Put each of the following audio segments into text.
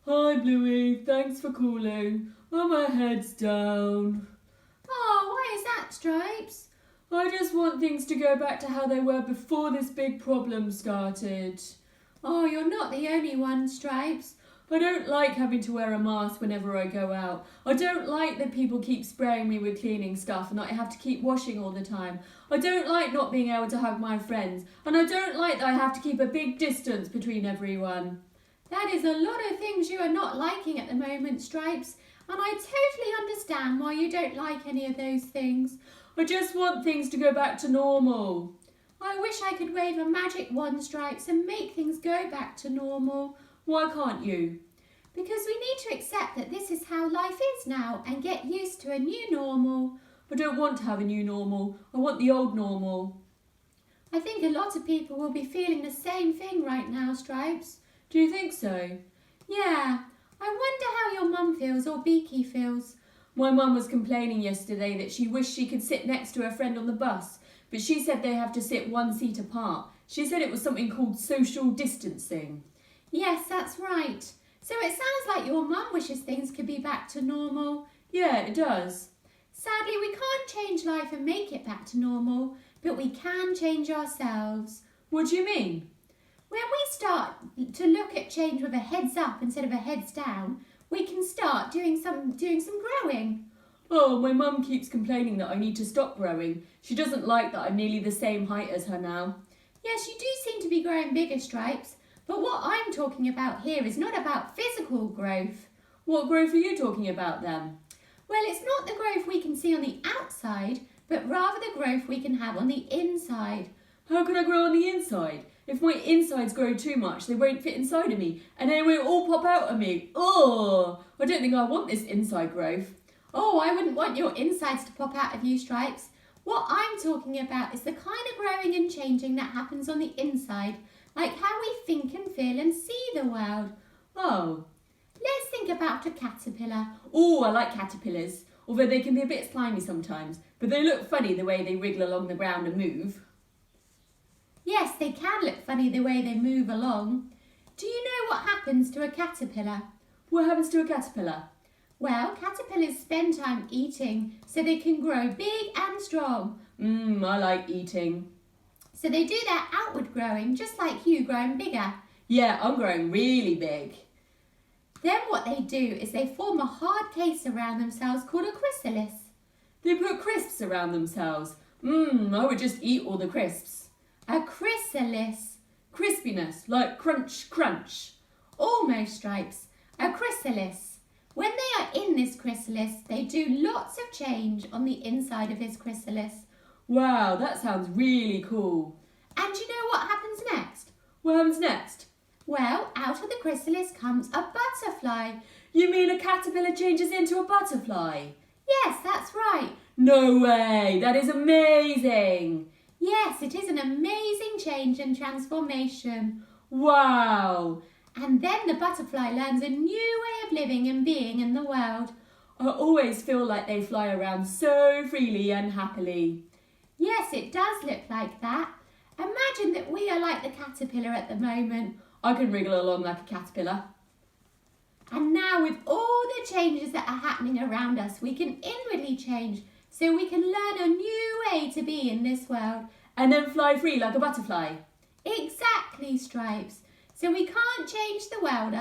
Hi Bluey, thanks for calling. Oh, my head's down. Oh, why is that, Stripes? I just want things to go back to how they were before this big problem started. Oh, you're not the only one, Stripes. I don't like having to wear a mask whenever I go out. I don't like that people keep spraying me with cleaning stuff and that I have to keep washing all the time. I don't like not being able to hug my friends. And I don't like that I have to keep a big distance between everyone. That is a lot of things you are not liking at the moment, Stripes. And I totally understand why you don't like any of those things. I just want things to go back to normal. I wish I could wave a magic wand, Stripes, and make things go back to normal. Why can't you? Because we need to accept that this is how life is now and get used to a new normal. I don't want to have a new normal. I want the old normal. I think a lot of people will be feeling the same thing right now, Stripes. Do you think so? Yeah. I wonder how your mum feels or Beaky feels. My mum was complaining yesterday that she wished she could sit next to her friend on the bus, but she said they have to sit 1 seat apart. She said it was something called social distancing. Yes, that's right. So it sounds like your mum wishes things could be back to normal. Yeah, it does. Sadly, we can't change life and make it back to normal, but we can change ourselves. What do you mean? When we start to look at change with a heads up instead of a heads down, we can start doing some growing. Oh, my mum keeps complaining that I need to stop growing. She doesn't like that I'm nearly the same height as her now. Yes, you do seem to be growing bigger, Stripes, but what I'm talking about here is not about physical growth. What growth are you talking about then? Well, it's not the growth we can see on the outside, but rather the growth we can have on the inside. How can I grow on the inside? If my insides grow too much, they won't fit inside of me, and they will all pop out of me. Oh, I don't think I want this inside growth. Oh, I wouldn't want your insides to pop out of you, Stripes. What I'm talking about is the kind of growing and changing that happens on the inside, like how we think and feel and see the world. Oh. Let's think about a caterpillar. Oh, I like caterpillars, although they can be a bit slimy sometimes, but they look funny the way they wriggle along the ground and move. Yes, they can look funny the way they move along. Do you know what happens to a caterpillar? What happens to a caterpillar? Well, caterpillars spend time eating so they can grow big and strong. I like eating. So they do their outward growing just like you growing bigger. Yeah, I'm growing really big. Then what they do is they form a hard case around themselves called a chrysalis. They put crisps around themselves. I would just eat all the crisps. A chrysalis. Crispiness, like crunch, crunch. Almost, Stripes. A chrysalis. When they are in this chrysalis, they do lots of change on the inside of this chrysalis. Wow, that sounds really cool. And you know what happens next? What happens next? Well, out of the chrysalis comes a butterfly. You mean a caterpillar changes into a butterfly? Yes, that's right. No way, that is amazing. Yes, it is an amazing change and transformation. Wow. And then the butterfly learns a new way of living and being in the world. I always feel like they fly around so freely and happily. Yes, it does look like that. Imagine that we are like the caterpillar at the moment. I can wriggle along like a caterpillar. And now with all the changes that are happening around us, we can inwardly change so we can learn a new way to be in this world. And then fly free like a butterfly. Exactly, Stripes. So we can't change the world.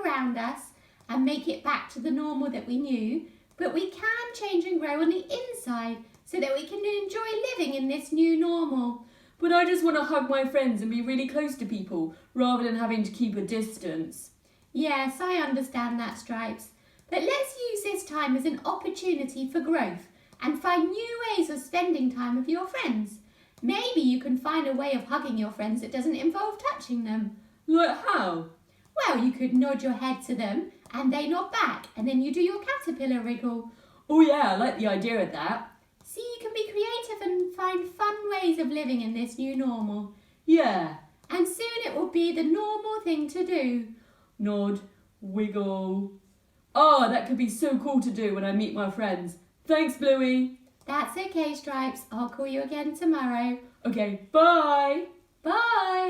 Around us and make it back to the normal that we knew, but we can change and grow on the inside so that we can enjoy living in this new normal. But I just want to hug my friends and be really close to people rather than having to keep a distance. Yes, I understand that, Stripes. But let's use this time as an opportunity for growth and find new ways of spending time with your friends. Maybe you can find a way of hugging your friends that doesn't involve touching them. Like how? Well, you could nod your head to them and they nod back, and then you do your caterpillar wriggle. Oh yeah, I like the idea of that. See, you can be creative and find fun ways of living in this new normal. Yeah. And soon it will be the normal thing to do. Nod, wiggle. Oh, that could be so cool to do when I meet my friends. Thanks, Bluey. That's okay, Stripes. I'll call you again tomorrow. Okay, bye. Bye.